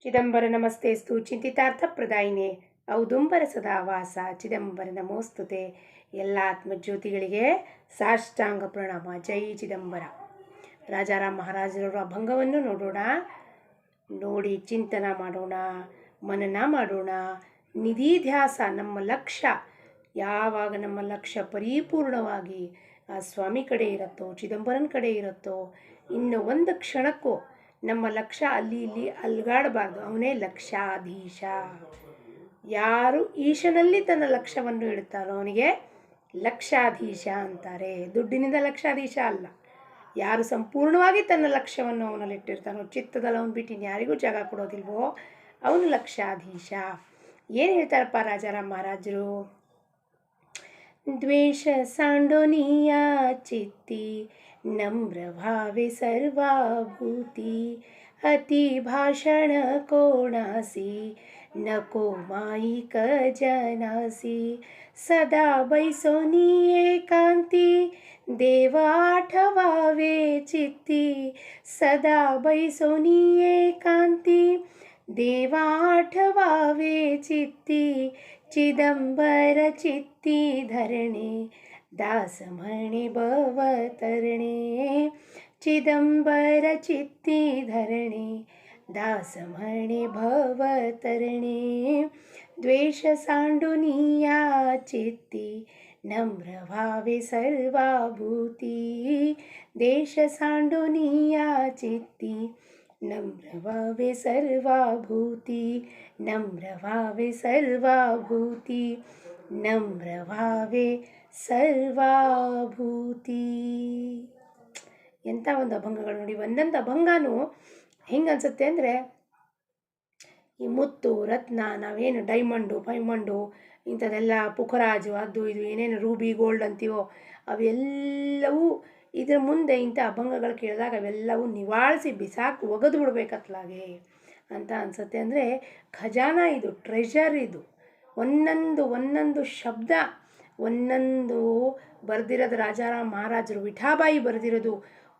ಚಿದಂಬರ ನಮಸ್ತೆಸ್ತು ಚಿಂತಿತಾರ್ಥಪ್ರದಾಯಿನೇ ಔದುಂಬರ ಸದಾವಾಸ ಚಿದಂಬರ ನಮೋಸ್ತುತೆ. ಎಲ್ಲ ಆತ್ಮಜ್ಯೋತಿಗಳಿಗೆ ಸಾಷ್ಟಾಂಗ ಪ್ರಣಾಮ. ಜೈ ಚಿದಂಬರ. ರಾಜಾರಾಮ್ ಮಹಾರಾಜರವರ ಅಭಂಗವನ್ನು ನೋಡಿ ಚಿಂತನ ಮಾಡೋಣ, ಮನನ ಮಾಡೋಣ. ನಿಧಿಧ್ಯಾಸ ನಮ್ಮ ಲಕ್ಷ್ಯ ಯಾವಾಗ ನಮ್ಮ ಲಕ್ಷ್ಯ ಪರಿಪೂರ್ಣವಾಗಿ ಆ ಸ್ವಾಮಿ ಕಡೆ ಇರುತ್ತೋ, ಚಿದಂಬರನ ಕಡೆ ಇರುತ್ತೋ, ಇನ್ನು ಒಂದು ಕ್ಷಣಕ್ಕೂ ನಮ್ಮ ಲಕ್ಷ್ಯ ಅಲ್ಲಿ ಇಲ್ಲಿ ಅಲ್ಗಾಡಬಾರ್ದು. ಅವನೇ ಲಕ್ಷಾಧೀಶ. ಯಾರು ಈಶನಲ್ಲಿ ತನ್ನ ಲಕ್ಷ್ಯವನ್ನು ಇಡ್ತಾರೋ ಅವನಿಗೆ ಲಕ್ಷಾಧೀಶ ಅಂತಾರೆ. ದುಡ್ಡಿನಿಂದ ಲಕ್ಷಾಧೀಶ ಅಲ್ಲ. ಯಾರು ಸಂಪೂರ್ಣವಾಗಿ ತನ್ನ ಲಕ್ಷ್ಯವನ್ನು ಅವನಲ್ಲಿಟ್ಟಿರ್ತಾನೋ, ಚಿತ್ತದಲ್ಲಿ ಅವನು ಬಿಟ್ಟು ಯಾರಿಗೂ ಜಾಗ ಕೊಡೋದಿಲ್ವೋ ಅವನು ಲಕ್ಷಾಧೀಶ. ಏನು ಹೇಳ್ತಾರಪ್ಪ ರಾಜಾರಾಮ್ ಮಹಾರಾಜರು? ದ್ವೇಷ ಸಾಂಡೋನಿಯ ಚಿತ್ತಿ नम्र भावे सर्वाभूति अति भाषण कोणासी नको माईक जनासी सदा बैसोनी एकांती देवा आठवावे चित्ती सदा बैसोनी एकांती देवा आठवावे चित्ती चिदंबर चित्ती धरणे दास म्हणे भवतरणे चिदंबर चित्ती धरणे दास म्हणे भवतरणे द्वेष सांडुनिया चित्ती नम्र भावे सर्वाभूती देश सांडुनिया चित्ती नम्र भावे सर्वाभूती नम्र भावे सर्वाभूती नम्र भावे ಸರ್ವಾಭೂತಿ. ಎಂಥ ಒಂದು ಅಭಂಗಗಳು ನೋಡಿ. ಒಂದೊಂದು ಅಭಂಗನೂ ಹೆಂಗೆ ಅನ್ಸುತ್ತೆ ಅಂದರೆ, ಈ ಮುತ್ತು ರತ್ನ, ನಾವೇನು ಡೈಮಂಡು ಫೈಮಂಡು ಇಂಥದ್ದೆಲ್ಲ ಪುಖರಾಜು ಅದು ಇದು ಏನೇನು ರೂಬಿ ಗೋಲ್ಡ್ ಅಂತೀವೋ ಅವೆಲ್ಲವೂ ಇದರ ಮುಂದೆ ಇಂಥ ಅಭಂಗಗಳು ಕೇಳಿದಾಗ ಅವೆಲ್ಲವೂ ನಿವಾಳಿಸಿ ಬಿಸಾಕಿ ಒಗೆದು ಬಿಡ್ಬೇಕತ್ಲಾಗೆ ಅಂತ ಅನಿಸುತ್ತೆ. ಅಂದರೆ ಖಜಾನ ಇದು, ಟ್ರೆಷರ್ ಇದು. ಒಂದೊಂದು ಶಬ್ದ, ಒಂದೊಂದು ಬರೆದಿರೋದು ರಾಜಾರಾಮ್ ಮಹಾರಾಜರು, ವಿಠಾಬಾಯಿ ಬರೆದಿರೋದು,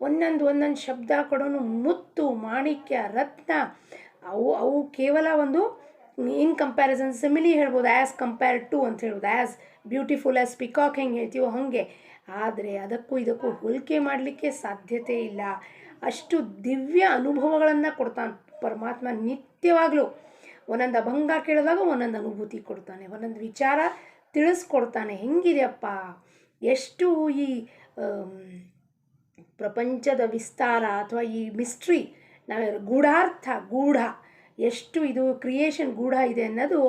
ಒಂದೊಂದು ಶಬ್ದ ಕೊಡೋನು ಮುತ್ತು ಮಾಣಿಕ್ಯ ರತ್ನ. ಅವು ಕೇವಲ ಒಂದು ಇನ್ ಕಂಪ್ಯಾರಿಸನ್ ಸಿಮಿಲಿ ಹೇಳ್ಬೋದು, ಆ್ಯಸ್ ಕಂಪೇರ್ಡ್ ಟು ಅಂತ ಹೇಳ್ಬೋದು. ಆ್ಯಸ್ ಬ್ಯೂಟಿಫುಲ್ ಆ್ಯಸ್ ಪಿಕಾಕ್ ಹೆಂಗೆ ಹೇಳ್ತೀವೋ ಹಾಗೆ. ಆದರೆ ಅದಕ್ಕೂ ಇದಕ್ಕೂ ಹೋಲಿಕೆ ಮಾಡಲಿಕ್ಕೆ ಸಾಧ್ಯತೆ ಇಲ್ಲ. ಅಷ್ಟು ದಿವ್ಯ ಅನುಭವಗಳನ್ನು ಕೊಡ್ತಾನೆ ಪರಮಾತ್ಮ ನಿತ್ಯವಾಗಲೂ. ಒಂದೊಂದು ಅಭಂಗ ಕೇಳಿದಾಗ ಒಂದೊಂದು ಅನುಭೂತಿ ಕೊಡ್ತಾನೆ, ಒಂದೊಂದು ವಿಚಾರ ತಿಳಿಸ್ಕೊಡ್ತಾನೆ. ಹೆಂಗಿದೆಯಪ್ಪ, ಎಷ್ಟು ಈ ಪ್ರಪಂಚದ ವಿಸ್ತಾರ ಅಥವಾ ಈ ಮಿಸ್ಟ್ರಿ, ಗೂಢಾರ್ಥ, ಗೂಢ ಎಷ್ಟು ಇದು ಕ್ರಿಯೇಷನ್ ಗೂಢ ಇದೆ ಅನ್ನೋದು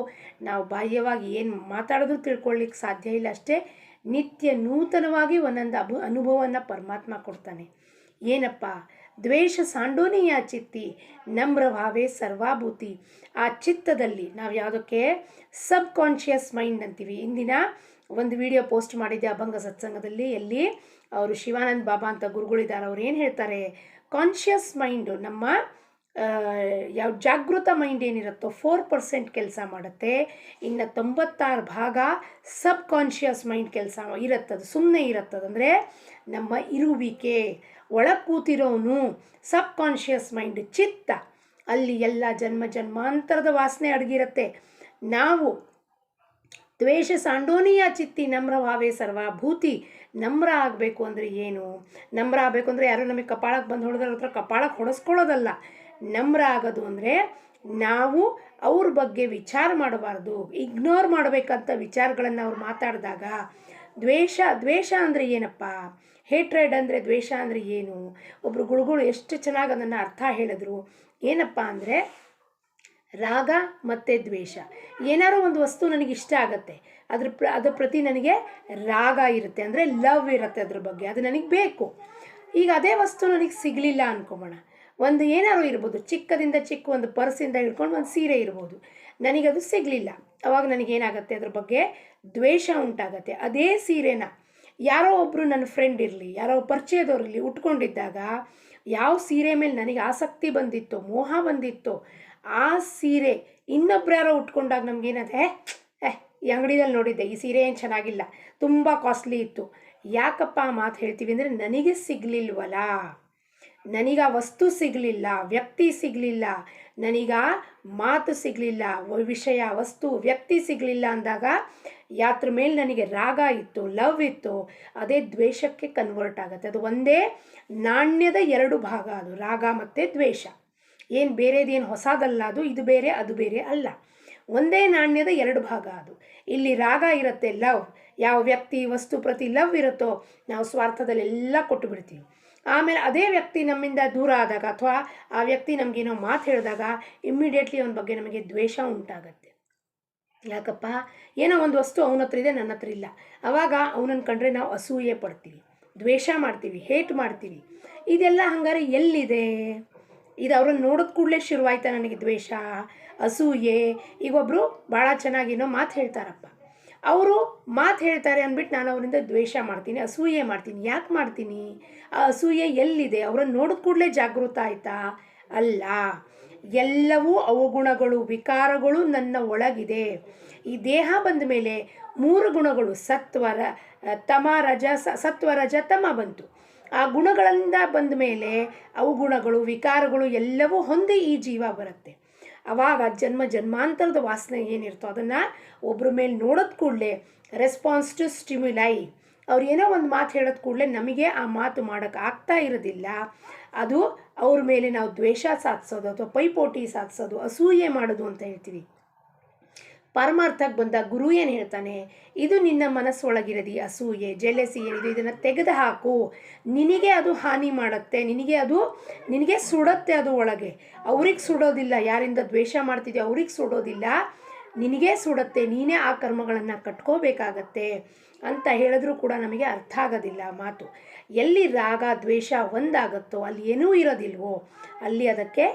ನಾವು ಬಾಹ್ಯವಾಗಿ ಏನು ಮಾತಾಡೋದು ತಿಳ್ಕೊಳ್ಳಿಕ್ಕೆ ಸಾಧ್ಯ ಇಲ್ಲ. ಅಷ್ಟೇ ನಿತ್ಯ ನೂತನವಾಗಿ ಒಂದೊಂದು ಅನುಭವವನ್ನು ಪರಮಾತ್ಮ ಕೊಡ್ತಾನೆ. ಏನಪ್ಪ? ದ್ವೇಷ ಸಾಂಡೋನಿಯ ಚಿತ್ತಿ ನಮ್ರ ಭಾವೆ ಸರ್ವಾಭೂತಿ. ಆ ಚಿತ್ತದಲ್ಲಿ ನಾವು ಯಾವುದಕ್ಕೆ ಸಬ್ ಕಾನ್ಷಿಯಸ್ ಮೈಂಡ್ ಅಂತೀವಿ. ಇಂದಿನ ಒಂದು ವಿಡಿಯೋ ಪೋಸ್ಟ್ ಮಾಡಿದ್ದೆ ಅಭಂಗ ಸತ್ಸಂಗದಲ್ಲಿ. ಎಲ್ಲಿ ಅವರು ಶಿವಾನಂದ ಬಾಬಾ ಅಂತ ಗುರುಗಳಿದ್ದಾರೆ. ಅವ್ರು ಏನು ಹೇಳ್ತಾರೆ, ಕಾನ್ಷಿಯಸ್ ಮೈಂಡು ನಮ್ಮ ಯಾವ ಜಾಗೃತ ಮೈಂಡ್ ಏನಿರುತ್ತೋ 4% ಕೆಲಸ ಮಾಡುತ್ತೆ. ಇನ್ನು 96% ಸಬ್ ಕಾನ್ಷಿಯಸ್ ಮೈಂಡ್ ಕೆಲಸ ಇರುತ್ತದು, ಸುಮ್ಮನೆ ಇರುತ್ತದೆ. ಅಂದರೆ ನಮ್ಮ ಇರುವಿಕೆ ಒಳಗೆ ಕೂತಿರೋನು ಸಬ್ ಕಾನ್ಷಿಯಸ್ ಮೈಂಡ್, ಚಿತ್ತ. ಅಲ್ಲಿ ಎಲ್ಲ ಜನ್ಮಾಂತರದ ವಾಸನೆ ಅಡಗಿರುತ್ತೆ. ನಾವು ದ್ವೇಷ ಸಾಂಡೋನಿಯ ಚಿತ್ತಿ ನಮ್ರ ಭಾವೆ ಸರ್ವಾಭೂತಿ. ನಮ್ರ ಆಗಬೇಕು ಅಂದರೆ ಏನು? ನಮ್ರ ಆಗಬೇಕು ಅಂದರೆ ಯಾರೋ ನಮಗೆ ಕಪಾಳಕ್ಕೆ ಬಂದು ಹೊಡೆದ್ರ ಹತ್ರ ಕಪಾಳಕ್ಕೆ ಹೊಡೆಸ್ಕೊಳ್ಳೋದಲ್ಲ. ನಮ್ರ ಆಗೋದು ಅಂದರೆ ನಾವು ಅವ್ರ ಬಗ್ಗೆ ವಿಚಾರ ಮಾಡಬಾರ್ದು, ಇಗ್ನೋರ್ ಮಾಡಬೇಕಂತ ವಿಚಾರಗಳನ್ನು ಅವ್ರು ಮಾತಾಡಿದಾಗ. ದ್ವೇಷ ಅಂದರೆ ಏನಪ್ಪ? ಹೇಟ್ರೆಡ್ ಅಂದರೆ ದ್ವೇಷ ಅಂದರೆ ಏನು? ಒಬ್ಬರು ಗುರುಗಳು ಎಷ್ಟು ಚೆನ್ನಾಗಿ ಅದನ್ನು ಅರ್ಥ ಹೇಳಿದ್ರು. ಏನಪ್ಪ ಅಂದರೆ, ರಾಗ ಮತ್ತು ದ್ವೇಷ. ಏನಾರೋ ಒಂದು ವಸ್ತು ನನಗೆ ಇಷ್ಟ ಆಗುತ್ತೆ, ಅದ್ರ ಪ್ರತಿ ನನಗೆ ರಾಗ ಇರುತ್ತೆ, ಅಂದರೆ ಲವ್ ಇರುತ್ತೆ ಅದ್ರ ಬಗ್ಗೆ, ಅದು ನನಗೆ ಬೇಕು. ಈಗ ಅದೇ ವಸ್ತು ನನಗೆ ಸಿಗಲಿಲ್ಲ ಅಂದ್ಕೊಂಬೋಣ. ಒಂದು ಏನಾರು ಇರ್ಬೋದು, ಚಿಕ್ಕದಿಂದ ಚಿಕ್ಕ ಒಂದು ಪರ್ಸಿಂದ ಹಿಡ್ಕೊಂಡು ಒಂದು ಸೀರೆ ಇರ್ಬೋದು, ನನಗದು ಸಿಗಲಿಲ್ಲ. ಅವಾಗ ನನಗೇನಾಗುತ್ತೆ, ಅದ್ರ ಬಗ್ಗೆ ದ್ವೇಷ ಉಂಟಾಗತ್ತೆ. ಅದೇ ಸೀರೆನ ಯಾರೋ ಒಬ್ಬರು ನನ್ನ ಫ್ರೆಂಡ್ ಇರಲಿ, ಯಾರೋ ಪರಿಚಯದವ್ರಿರಲಿ ಉಟ್ಕೊಂಡಿದ್ದಾಗ ಯಾವ ಸೀರೆ ಮೇಲೆ ನನಗೆ ಆಸಕ್ತಿ ಬಂದಿತ್ತೋ, ಮೋಹ ಬಂದಿತ್ತೋ, ಆ ಸೀರೆ ಇನ್ನೊಬ್ರು ಯಾರೋ ಉಟ್ಕೊಂಡಾಗ ನಮಗೇನದೆ, ಈ ಅಂಗಡಿಯಲ್ಲಿ ನೋಡಿದ್ದೆ ಈ ಸೀರೆ ಏನು ಚೆನ್ನಾಗಿಲ್ಲ, ತುಂಬ ಕಾಸ್ಟ್ಲಿ ಇತ್ತು. ಯಾಕಪ್ಪ ಆ ಮಾತು ಹೇಳ್ತೀವಿ ಅಂದರೆ, ನನಗೆ ಸಿಗಲಿಲ್ವಲ್ಲ. ನನಗ ವಸ್ತು ಸಿಗಲಿಲ್ಲ, ವ್ಯಕ್ತಿ ಸಿಗಲಿಲ್ಲ, ನನಗ ಮಾತು ಸಿಗಲಿಲ್ಲ, ವಿಷಯ ವಸ್ತು ವ್ಯಕ್ತಿ ಸಿಗಲಿಲ್ಲ ಅಂದಾಗ ಯಾತ್ರ ಮೇಲೆ ನನಗೆ ರಾಗ ಇತ್ತು, ಲವ್ ಇತ್ತು, ಅದೇ ದ್ವೇಷಕ್ಕೆ ಕನ್ವರ್ಟ್ ಆಗುತ್ತೆ. ಅದು ಒಂದೇ ನಾಣ್ಯದ ಎರಡು ಭಾಗ, ಅದು ರಾಗ ಮತ್ತು ದ್ವೇಷ. ಏನು ಬೇರೆದೇನು ಹೊಸದಲ್ಲ, ಅದು ಇದು ಬೇರೆ ಅದು ಬೇರೆ ಅಲ್ಲ, ಒಂದೇ ನಾಣ್ಯದ ಎರಡು ಭಾಗ ಅದು. ಇಲ್ಲಿ ರಾಗ ಇರುತ್ತೆ, ಲವ್, ಯಾವ ವ್ಯಕ್ತಿ ವಸ್ತು ಪ್ರತಿ ಲವ್ ಇರುತ್ತೋ ನಾವು ಸ್ವಾರ್ಥದಲ್ಲಿ ಎಲ್ಲ ಕೊಟ್ಟು ಬಿಡ್ತೀವಿ. ಆಮೇಲೆ ಅದೇ ವ್ಯಕ್ತಿ ನಮ್ಮಿಂದ ದೂರ ಆದಾಗ ಅಥವಾ ಆ ವ್ಯಕ್ತಿ ನಮಗೇನೋ ಮಾತು ಹೇಳಿದಾಗ ಇಮ್ಮಿಡಿಯೇಟ್ಲಿ ಅವನ ಬಗ್ಗೆ ನಮಗೆ ದ್ವೇಷ ಉಂಟಾಗತ್ತೆ. ಯಾಕಪ್ಪ, ಏನೋ ಒಂದು ವಸ್ತು ಅವನ ಹತ್ರ ಇದೆ, ನನ್ನ ಹತ್ರ ಇಲ್ಲ. ಆವಾಗ ಅವನನ್ನು ಕಂಡ್ರೆ ನಾವು ಅಸೂಯೆ ಪಡ್ತೀವಿ, ದ್ವೇಷ ಮಾಡ್ತೀವಿ, ಹೇಟ್ ಮಾಡ್ತೀವಿ. ಇದೆಲ್ಲ ಹಂಗಾರೆ ಎಲ್ಲಿದೆ? ಇದು ಅವ್ರನ್ನ ನೋಡಿದ ಕೂಡಲೇ ಶುರುವಾಯ್ತಾ ನನಗೆ ದ್ವೇಷ, ಅಸೂಯೆ? ಈಗ ಒಬ್ಬರು ಭಾಳ ಚೆನ್ನಾಗಿನೋ ಮಾತು ಹೇಳ್ತಾರಪ್ಪ, ಅವರು ಮಾತು ಹೇಳ್ತಾರೆ ಅಂದ್ಬಿಟ್ಟು ನಾನು ಅವರಿಂದ ದ್ವೇಷ ಮಾಡ್ತೀನಿ, ಅಸೂಯೆ ಮಾಡ್ತೀನಿ. ಯಾಕೆ ಮಾಡ್ತೀನಿ? ಆ ಅಸೂಯೆ ಎಲ್ಲಿದೆ? ಅವರನ್ನು ನೋಡಿದ ಕೂಡಲೇ ಜಾಗೃತ ಆಯಿತಾ? ಅಲ್ಲ. ಎಲ್ಲವೂ ಅವಗುಣಗಳು, ವಿಕಾರಗಳು ನನ್ನ ಒಳಗಿದೆ. ಈ ದೇಹ ಬಂದ ಮೇಲೆ 3 ಗುಣಗಳು ಸತ್ವ ರಜ ತಮ ಬಂತು. ಆ ಗುಣಗಳಿಂದ ಬಂದ ಮೇಲೆ ಅವಗುಣಗಳು, ವಿಕಾರಗಳು ಎಲ್ಲವೂ ಹೊಂದಿ ಈ ಜೀವ ಬರುತ್ತೆ. ಆವಾಗ ಜನ್ಮಾಂತರದ ವಾಸನೆ ಏನಿರ್ತೋ ಅದನ್ನು ಒಬ್ಬರ ಮೇಲೆ ನೋಡೋದು ಕೂಡಲೇ ರೆಸ್ಪಾನ್ಸ್ ಟು ಸ್ಟಿಮ್ಯುಲೈ, ಅವ್ರು ಏನೋ ಒಂದು ಮಾತು ಹೇಳೋದು ಕೂಡಲೇ ನಮಗೆ ಆ ಮಾತು ಮಾಡೋಕ್ಕೆ ಆಗ್ತಾ ಇರೋದಿಲ್ಲ. ಅದು ಅವ್ರ ಮೇಲೆ ನಾವು ದ್ವೇಷ ಸಾಧಿಸೋದು ಅಥವಾ ಪೈಪೋಟಿ ಸಾಧಿಸೋದು, ಅಸೂಯೆ ಮಾಡೋದು ಅಂತ ಹೇಳ್ತೀವಿ. ಪರಮಾರ್ಥಕ್ಕೆ ಬಂದಾಗ ಗುರು ಏನು ಹೇಳ್ತಾನೆ? ಇದು ನಿನ್ನ ಮನಸ್ಸೊಳಗಿರೋದು ಅಸೂಯೆ, ಜೆಲಸಿ ಏನಿದೆ ಇದನ್ನು ತೆಗೆದು ಹಾಕು. ನಿನಗೆ ಅದು ಹಾನಿ ಮಾಡುತ್ತೆ, ನಿನಗೆ ಸುಡುತ್ತೆ. ಅದು ಒಳಗೆ ಅವ್ರಿಗೆ ಸುಡೋದಿಲ್ಲ, ಯಾರಿಂದ ದ್ವೇಷ ಮಾಡ್ತಿದ್ಯೋ ಅವ್ರಿಗೆ ಸುಡೋದಿಲ್ಲ, ನಿನಗೆ ಸುಡುತ್ತೆ. ನೀನೇ ಆ ಕರ್ಮಗಳನ್ನು ಕಟ್ಕೋಬೇಕಾಗತ್ತೆ ಅಂತ ಹೇಳಿದ್ರೂ ಕೂಡ ನಮಗೆ ಅರ್ಥ ಆಗೋದಿಲ್ಲ ಮಾತು. ಎಲ್ಲಿ ರಾಗ ದ್ವೇಷ ಒಂದಾಗುತ್ತೋ ಅಲ್ಲಿ ಏನೂ ಇರೋದಿಲ್ವೋ ಅಲ್ಲಿ ಅದಕ್ಕೆ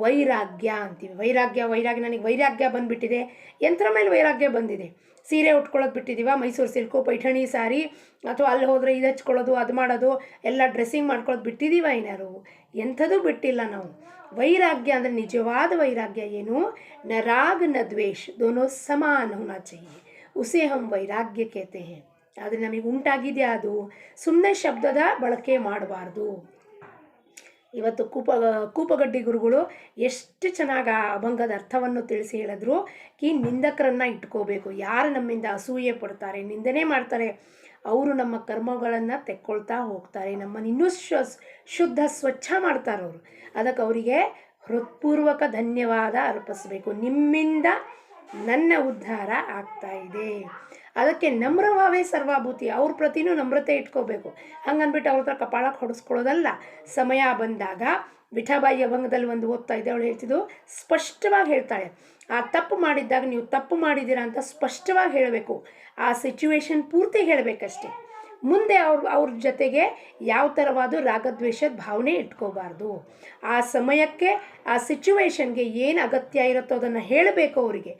ವೈರಾಗ್ಯ ಅಂತೀವಿ. ವೈರಾಗ್ಯ ನನಗೆ ವೈರಾಗ್ಯ ಬಂದುಬಿಟ್ಟಿದೆ. ಯಂತ್ರ ಮೇಲೆ ವೈರಾಗ್ಯ ಬಂದಿದೆ. ಸೀರೆ ಉಟ್ಕೊಳ್ಳೋದು ಬಿಟ್ಟಿದ್ದೀವ, ಮೈಸೂರು ಸಿಲ್ಕು, ಪೈಠಣಿ ಸಾರಿ, ಅಥವಾ ಅಲ್ಲಿ ಹೋದರೆ ಇದು ಹಚ್ಕೊಳ್ಳೋದು, ಅದು ಮಾಡೋದು, ಎಲ್ಲ ಡ್ರೆಸ್ಸಿಂಗ್ ಮಾಡ್ಕೊಳ್ಳೋದು ಬಿಟ್ಟಿದ್ದೀವ. ಏನಾರು ಎಂಥದೂ ಬಿಟ್ಟಿಲ್ಲ ನಾವು. ವೈರಾಗ್ಯ ಅಂದರೆ ನಿಜವಾದ ವೈರಾಗ್ಯ ಏನು? ನ ರಾಗ ನ ದ್ವೇಷ ದೋನೋ ಸಮಾನ ಹೋನಾ चाहिए, ಉಸೇ ಹಮ್ ವೈರಾಗ್ಯ कहते हैं. ಆದರೆ ನಮಗೆ ಉಂಟಾಗಿದೆಯಾ? ಅದು ಸುಮ್ಮನೆ ಶಬ್ದದ ಬಳಕೆ ಮಾಡಬಾರ್ದು. ಇವತ್ತು ಕೂಪಗಡ್ಡಿ ಗುರುಗಳು ಎಷ್ಟು ಚೆನ್ನಾಗಿ ಅಭಂಗದ ಅರ್ಥವನ್ನು ತಿಳಿಸಿ ಹೇಳಿದ್ರು. ನಿಂದಕರನ್ನು ಇಟ್ಕೋಬೇಕು. ಯಾರು ನಮ್ಮಿಂದ ಅಸೂಯೆ ಪಡ್ತಾರೆ, ನಿಂದನೆ ಮಾಡ್ತಾರೆ, ಅವರು ನಮ್ಮ ಕರ್ಮಗಳನ್ನು ತೆಕ್ಕೊಳ್ತಾ ಹೋಗ್ತಾರೆ, ನಮ್ಮನ್ನು ಇನ್ನೂ ಶುದ್ಧ ಸ್ವಚ್ಛ ಮಾಡ್ತಾರೆ ಅವರು. ಅದಕ್ಕೆ ಅವರಿಗೆ ಹೃತ್ಪೂರ್ವಕ ಧನ್ಯವಾದ ಅರ್ಪಿಸಬೇಕು. ನಿಮ್ಮಿಂದ ನನ್ನ ಉದ್ಧಾರ ಆಗ್ತಾ ಇದೆ. ಅದಕ್ಕೆ ನಮ್ರಭಾವೇ ಸರ್ವಾಭೂತಿ. ಅವ್ರ ಪ್ರತಿನೂ ನಮ್ರತೆ ಇಟ್ಕೋಬೇಕು. ಹಂಗನ್ಬಿಟ್ಟು ಅವ್ರ ಹತ್ರ ಕಪಾಳಕ್ಕೆ ಹೊಡೆಸ್ಕೊಳ್ಳೋದಲ್ಲ. ಸಮಯ ಬಂದಾಗ ವಿಠಾಬಾಯಿ ಅಭಂಗದಲ್ಲಿ ಒಂದು ಓದ್ತಾ ಇದ್ದೆ, ಅವಳು ಹೇಳ್ತಿದ್ದು ಸ್ಪಷ್ಟವಾಗಿ ಹೇಳ್ತಾಳೆ, ಆ ತಪ್ಪು ಮಾಡಿದ್ದಾಗ ನೀವು ತಪ್ಪು ಮಾಡಿದ್ದೀರಾ ಅಂತ ಸ್ಪಷ್ಟವಾಗಿ ಹೇಳಬೇಕು. ಆ ಸಿಚುವೇಶನ್ ಪೂರ್ತಿ ಹೇಳಬೇಕಷ್ಟೆ. ಮುಂದೆ ಅವ್ರ ಜೊತೆಗೆ ಯಾವ ಥರವಾದ ರಾಗದ್ವೇಷದ ಭಾವನೆ ಇಟ್ಕೋಬಾರ್ದು. ಆ ಸಮಯಕ್ಕೆ ಆ ಸಿಚುವೇಶನ್ಗೆ ಏನು ಅಗತ್ಯ ಇರುತ್ತೋ ಅದನ್ನು ಹೇಳಬೇಕು. ಅವರಿಗೆ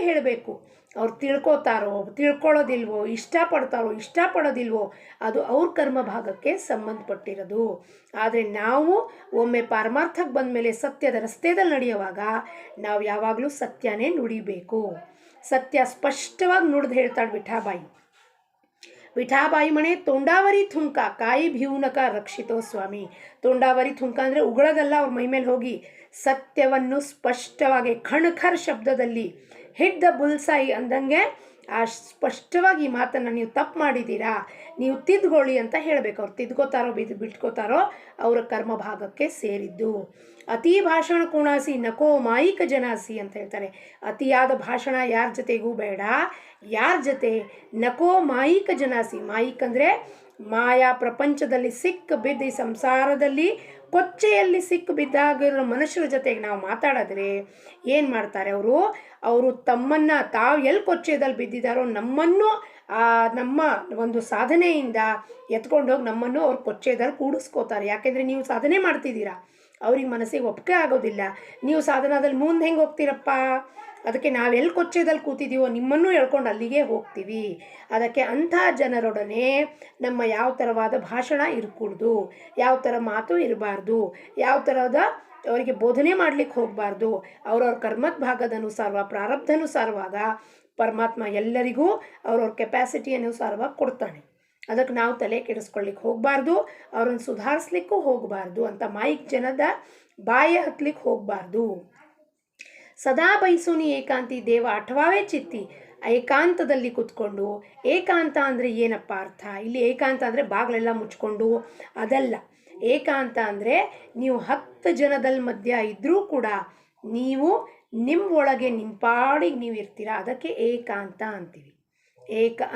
ಹೇಳಬೇಕು. ಅವ್ರು ತಿಳ್ಕೊತಾರೋ ತಿಳ್ಕೊಳ್ಳೋದಿಲ್ವೋ, ಇಷ್ಟಪಡೋದಿಲ್ವೋ ಅದು ಅವ್ರ ಕರ್ಮ ಭಾಗಕ್ಕೆ ಸಂಬಂಧಪಟ್ಟಿರೋದು. ಆದರೆ ನಾವು ಒಮ್ಮೆ ಪಾರಮಾರ್ಥಕ್ಕೆ ಬಂದ ಮೇಲೆ ಸತ್ಯದ ರಸ್ತೆಯಲ್ಲಿ ನಡೆಯುವಾಗ ನಾವು ಯಾವಾಗಲೂ ಸತ್ಯನೇ ನುಡಿಬೇಕು. ಸತ್ಯ ಸ್ಪಷ್ಟವಾಗಿ ನುಡಿದು ಹೇಳ್ತಾಳೆ ವಿಠಾಬಾಯಿ ಮನೆ ತೋಂಡಾವರಿ ಥುಂಕ ಕಾಯಿ ಭೀವುನಕ ರಕ್ಷಿತೋ ಸ್ವಾಮಿ. ತೋಂಡಾವರಿ ಥುಂಕ ಅಂದರೆ ಉಗಳದಲ್ಲ, ಅವ್ರ ಮೈ ಮೇಲೆ ಹೋಗಿ ಸತ್ಯವನ್ನು ಸ್ಪಷ್ಟವಾಗಿ ಖಣಖರ್ ಶಬ್ದದಲ್ಲಿ ಹಿಟ್ ದ ಬುಲ್ಸಾಯಿ ಅಂದಂಗೆ ಆ ಸ್ಪಷ್ಟವಾಗಿ ಈ ಮಾತನ್ನು ನೀವು ತಪ್ಪು ಮಾಡಿದ್ದೀರಾ, ನೀವು ತಿದ್ಕೊಳ್ಳಿ ಅಂತ ಹೇಳಬೇಕು. ಅವ್ರು ತಿದ್ಕೋತಾರೋ ಬಿಟ್ಕೋತಾರೋ ಅವರ ಕರ್ಮ ಭಾಗಕ್ಕೆ ಸೇರಿದ್ದು. ಅತಿ ಭಾಷಣ ಕುಣಾಸಿ ನಕೋ ಮಾಯಿಕ ಜನಾಸಿ ಅಂತ ಹೇಳ್ತಾರೆ. ಅತಿಯಾದ ಭಾಷಣ ಯಾರ ಜೊತೆಗೂ ಬೇಡ. ಯಾರ ಜೊತೆ? ನಕೋ ಮಾಯಿಕ ಜನಾಸಿ. ಮಾಯಿಕ್ ಅಂದರೆ ಮಾಯಾ ಪ್ರಪಂಚದಲ್ಲಿ ಸಿಕ್ಕು ಬಿದ್ದು ಈ ಸಂಸಾರದಲ್ಲಿ ಕೊಚ್ಚೆಯಲ್ಲಿ ಸಿಕ್ಕು ಬಿದ್ದಾಗಿರೋ ಮನುಷ್ಯರ ಜೊತೆಗೆ ನಾವು ಮಾತಾಡಿದ್ರೆ ಏನು ಮಾಡ್ತಾರೆ ಅವರು ತಮ್ಮನ್ನು ತಾವು ಎಲ್ಲಿ ಕೊಚ್ಚೆದಲ್ಲಿ ಬಿದ್ದಿದ್ದಾರೋ ನಮ್ಮನ್ನು ನಮ್ಮ ಒಂದು ಸಾಧನೆಯಿಂದ ಎತ್ಕೊಂಡೋಗಿ ನಮ್ಮನ್ನು ಅವ್ರು ಕೊಚ್ಚೆದಲ್ಲಿ ಕೂಡಿಸ್ಕೋತಾರೆ. ಯಾಕೆಂದರೆ ನೀವು ಸಾಧನೆ ಮಾಡ್ತಿದ್ದೀರಾ, ಅವ್ರಿಗೆ ಮನಸ್ಸಿಗೆ ಒಪ್ಪಿಗೆ ಆಗೋದಿಲ್ಲ. ನೀವು ಸಾಧನದಲ್ಲಿ ಮುಂದೆ ಹೆಂಗೆ ಹೋಗ್ತೀರಪ್ಪ? ಅದಕ್ಕೆ ನಾವೆಲ್ಲಿ ಕೊಚ್ಚೆದಲ್ಲಿ ಕೂತಿದ್ದೀವೋ ನಿಮ್ಮನ್ನು ಹೇಳ್ಕೊಂಡು ಅಲ್ಲಿಗೆ ಹೋಗ್ತೀವಿ. ಅದಕ್ಕೆ ಅಂಥ ಜನರೊಡನೆ ನಮ್ಮ ಯಾವ ಥರವಾದ ಭಾಷಣ ಇರಕೂಡ್ದು, ಯಾವ ಥರ ಮಾತು ಇರಬಾರ್ದು, ಯಾವ ಥರದ ಅವರಿಗೆ ಬೋಧನೆ ಮಾಡಲಿಕ್ಕೆ ಹೋಗಬಾರ್ದು. ಅವ್ರವ್ರ ಕರ್ಮದ ಭಾಗದ ಅನುಸಾರವಾಗಿ ಪ್ರಾರಬ್ಧ ಅನುಸಾರವಾಗ ಪರಮಾತ್ಮ ಎಲ್ಲರಿಗೂ ಅವ್ರವ್ರ ಕೆಪಾಸಿಟಿ ಅನುಸಾರವಾಗಿ ಕೊಡ್ತಾನೆ. ಅದಕ್ಕೆ ನಾವು ತಲೆ ಕೆಡಿಸ್ಕೊಳ್ಳಿಕ್ಕೆ ಹೋಗಬಾರ್ದು, ಅವ್ರನ್ನ ಸುಧಾರಿಸ್ಲಿಕ್ಕೂ ಹೋಗಬಾರ್ದು, ಅಂತ ಮಾಯಿಕ್ ಜನದ ಬಾಯ ಹತ್ಲಿಕ್ಕೆ ಹೋಗಬಾರ್ದು. ಸದಾ ಬಯಸೋನಿ ಏಕಾಂತಿ ದೇವ ಅಠವಾವೇ ಚಿತ್ತಿ. ಏಕಾಂತದಲ್ಲಿ ಕುತ್ಕೊಂಡು, ಏಕಾಂತ ಅಂದರೆ ಏನಪ್ಪ ಅರ್ಥ? ಇಲ್ಲಿ ಏಕಾಂತ ಅಂದರೆ ಬಾಗಿಲೆಲ್ಲ ಮುಚ್ಕೊಂಡು ಅದಲ್ಲ. ಏಕಾಂತ ಅಂದರೆ ನೀವು 10 ಜನದಲ್ಲಿ ಮಧ್ಯ ಇದ್ದರೂ ಕೂಡ ನೀವು ನಿಮ್ಮ ಒಳಗೆ ನಿಮ್ಮ ಪಾಡಿಗೆ ನೀವು ಇರ್ತೀರ, ಅದಕ್ಕೆ ಏಕಾಂತ ಅಂತೀವಿ.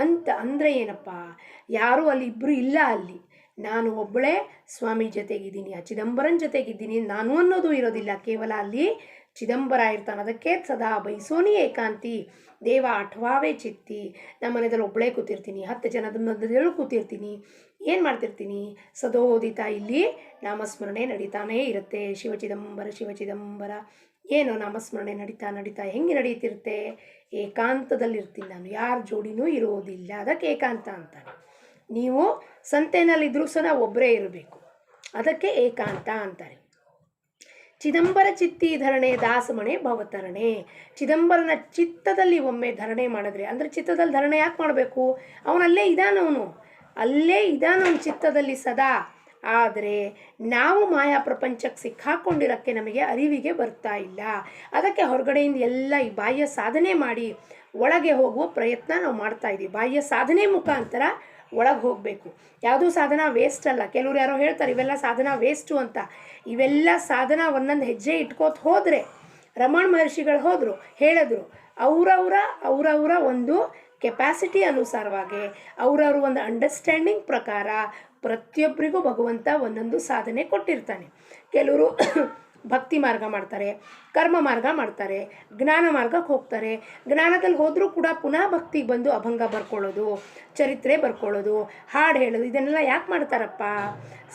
ಅಂತ ಅಂದರೆ ಏನಪ್ಪ? ಯಾರೂ ಅಲ್ಲಿ ಇಬ್ಬರು ಇಲ್ಲ, ಅಲ್ಲಿ ನಾನು ಒಬ್ಬಳೇ ಸ್ವಾಮಿ ಜೊತೆಗಿದ್ದೀನಿ, ಆ ಚಿದಂಬರನ ಜೊತೆಗಿದ್ದೀನಿ, ನಾನು ಅನ್ನೋದು ಇರೋದಿಲ್ಲ, ಕೇವಲ ಅಲ್ಲಿ ಚಿದಂಬರ ಇರ್ತಾನೆ. ಅದಕ್ಕೆ ಸದಾ ಬಯಸೋನಿ ಏಕಾಂತಿ ದೇವ ಅಠವಾವೇ ಚಿತ್ತಿ. ನಮ್ಮ ಮನೆಯಲ್ಲಿ ಒಬ್ಬಳೇ ಕೂತಿರ್ತೀನಿ, 10 ಜನದ ಮಧ್ಯದಲ್ಲೂ ಕೂತಿರ್ತೀನಿ, ಏನು ಮಾಡ್ತಿರ್ತೀನಿ? ಸದೋದಿತ ಇಲ್ಲಿ ನಾಮಸ್ಮರಣೆ ನಡೀತಾನೇ ಇರುತ್ತೆ. ಶಿವಚಿದಂಬರ ಶಿವಚಿದಂಬರ ಏನೋ ನಾಮಸ್ಮರಣೆ ನಡೀತಾ ಹೆಂಗೆ ನಡೀತಿರುತ್ತೆ? ಏಕಾಂತದಲ್ಲಿರ್ತೀನಿ ನಾನು, ಯಾರ ಜೋಡಿನೂ ಇರೋದಿಲ್ಲ, ಅದಕ್ಕೆ ಏಕಾಂತ ಅಂತಾರೆ. ನೀವು ಸಂತೆನಲ್ಲಿದ್ದರೂ ಸಹ ಒಬ್ಬರೇ ಇರಬೇಕು, ಅದಕ್ಕೆ ಏಕಾಂತ ಅಂತಾರೆ. ಚಿದಂಬರ ಚಿತ್ತಿ ಧರಣೆ ದಾಸಮಣೆ ಭವತರಣೆ. ಚಿದಂಬರನ ಚಿತ್ತದಲ್ಲಿ ಒಮ್ಮೆ ಧರಣೆ ಮಾಡಿದ್ರೆ, ಅಂದರೆ ಚಿತ್ತದಲ್ಲಿ ಧರಣೆ ಯಾಕೆ ಮಾಡಬೇಕು? ಅವನಲ್ಲೇ ಇದ್ದಾನವನು, ಅಲ್ಲೇ ಇದ್ದಾನವನು ಚಿತ್ತದಲ್ಲಿ ಸದಾ. ಆದರೆ ನಾವು ಮಾಯಾ ಪ್ರಪಂಚಕ್ಕೆ ಸಿಕ್ಕಾಕೊಂಡಿರೋಕ್ಕೆ ನಮಗೆ ಅರಿವಿಗೆ ಬರ್ತಾ ಇಲ್ಲ. ಅದಕ್ಕೆ ಹೊರಗಡೆಯಿಂದ ಎಲ್ಲ ಈ ಬಾಹ್ಯ ಸಾಧನೆ ಮಾಡಿ ಒಳಗೆ ಹೋಗುವ ಪ್ರಯತ್ನ ನಾವು ಮಾಡ್ತಾ ಇದ್ದೀವಿ. ಬಾಹ್ಯ ಸಾಧನೆ ಮುಖಾಂತರ ಒಳಗೆ ಹೋಗಬೇಕು. ಯಾವುದೂ ಸಾಧನ ವೇಸ್ಟ್ ಅಲ್ಲ. ಕೆಲವ್ರು ಯಾರೋ ಹೇಳ್ತಾರೆ ಇವೆಲ್ಲ ಸಾಧನ ವೇಸ್ಟು ಅಂತ. ಇವೆಲ್ಲ ಸಾಧನ ಒಂದೊಂದು ಹೆಜ್ಜೆ ಇಟ್ಕೋತ ಹೋದರೆ, ರಮಣ ಮಹರ್ಷಿಗಳು ಹೋದರು, ಹೇಳಿದ್ರು, ಅವರವರ ಒಂದು ಕೆಪಾಸಿಟಿ ಅನುಸಾರವಾಗಿ ಅವರವ್ರ ಒಂದು ಅಂಡರ್ಸ್ಟ್ಯಾಂಡಿಂಗ್ ಪ್ರಕಾರ ಪ್ರತಿಯೊಬ್ಬರಿಗೂ ಭಗವಂತ ಒಂದೊಂದು ಸಾಧನೆ ಕೊಟ್ಟಿರ್ತಾನೆ. ಕೆಲವರು ಭಕ್ತಿ ಮಾರ್ಗ ಮಾಡ್ತಾರೆ, ಕರ್ಮ ಮಾರ್ಗ ಮಾಡ್ತಾರೆ, ಜ್ಞಾನ ಮಾರ್ಗಕ್ಕೆ ಹೋಗ್ತಾರೆ. ಜ್ಞಾನದಲ್ಲಿ ಹೋದರೂ ಕೂಡ ಪುನಃ ಭಕ್ತಿಗೆ ಬಂದು ಅಭಂಗ ಬರ್ಕೊಳ್ಳೋದು, ಚರಿತ್ರೆ ಬರ್ಕೊಳ್ಳೋದು, ಹಾಡು ಹೇಳೋದು, ಇದನ್ನೆಲ್ಲ ಯಾಕೆ ಮಾಡ್ತಾರಪ್ಪ?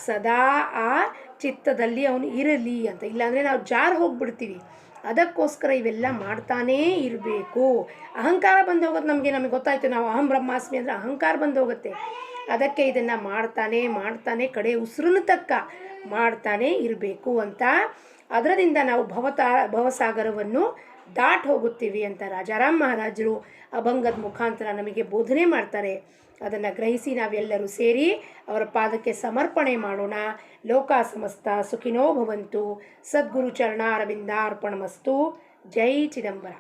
ಸದಾ ಆ ಚಿತ್ತದಲ್ಲಿ ಅವನು ಇರಲಿ ಅಂತ. ಇಲ್ಲಾಂದರೆ ನಾವು ಜಾರು ಹೋಗ್ಬಿಡ್ತೀವಿ. ಅದಕ್ಕೋಸ್ಕರ ಇವೆಲ್ಲ ಮಾಡ್ತಾನೇ ಇರಬೇಕು. ಅಹಂಕಾರ ಬಂದು ಹೋಗೋದು ನಮಗೆ ಗೊತ್ತಾಯ್ತು, ನಾವು ಅಹಂ ಬ್ರಹ್ಮಾಸ್ಮಿ ಅಂದರೆ ಅಹಂಕಾರ ಬಂದು ಹೋಗುತ್ತೆ. ಅದಕ್ಕೆ ಇದನ್ನು ಮಾಡ್ತಾನೆ ಕಡೆ ಉಸಿರನ್ನು ತಕ್ಕ ಮಾಡ್ತಾನೆ ಇರಬೇಕು ಅಂತ. ಅದರಿಂದ ನಾವು ಭವಸಾಗರವನ್ನು ದಾಟ್ ಹೋಗುತ್ತೀವಿ ಅಂತ ರಾಜಾರಾಮ್ ಮಹಾರಾಜರು ಅಭಂಗದ ಮುಖಾಂತರ ನಮಗೆ ಬೋಧನೆ ಮಾಡ್ತಾರೆ. ಅದನ್ನು ಗ್ರಹಿಸಿ ನಾವೆಲ್ಲರೂ ಸೇರಿ ಅವರ ಪಾದಕ್ಕೆ ಸಮರ್ಪಣೆ ಮಾಡೋಣ. ಲೋಕ ಸಮಸ್ತ ಸುಖಿನೋ ಭವಂತು. ಸದ್ಗುರು ಚರಣಾರವಿಂದಾರ್ಪಣಮಸ್ತು. ಜೈ ಚಿದಂಬರ.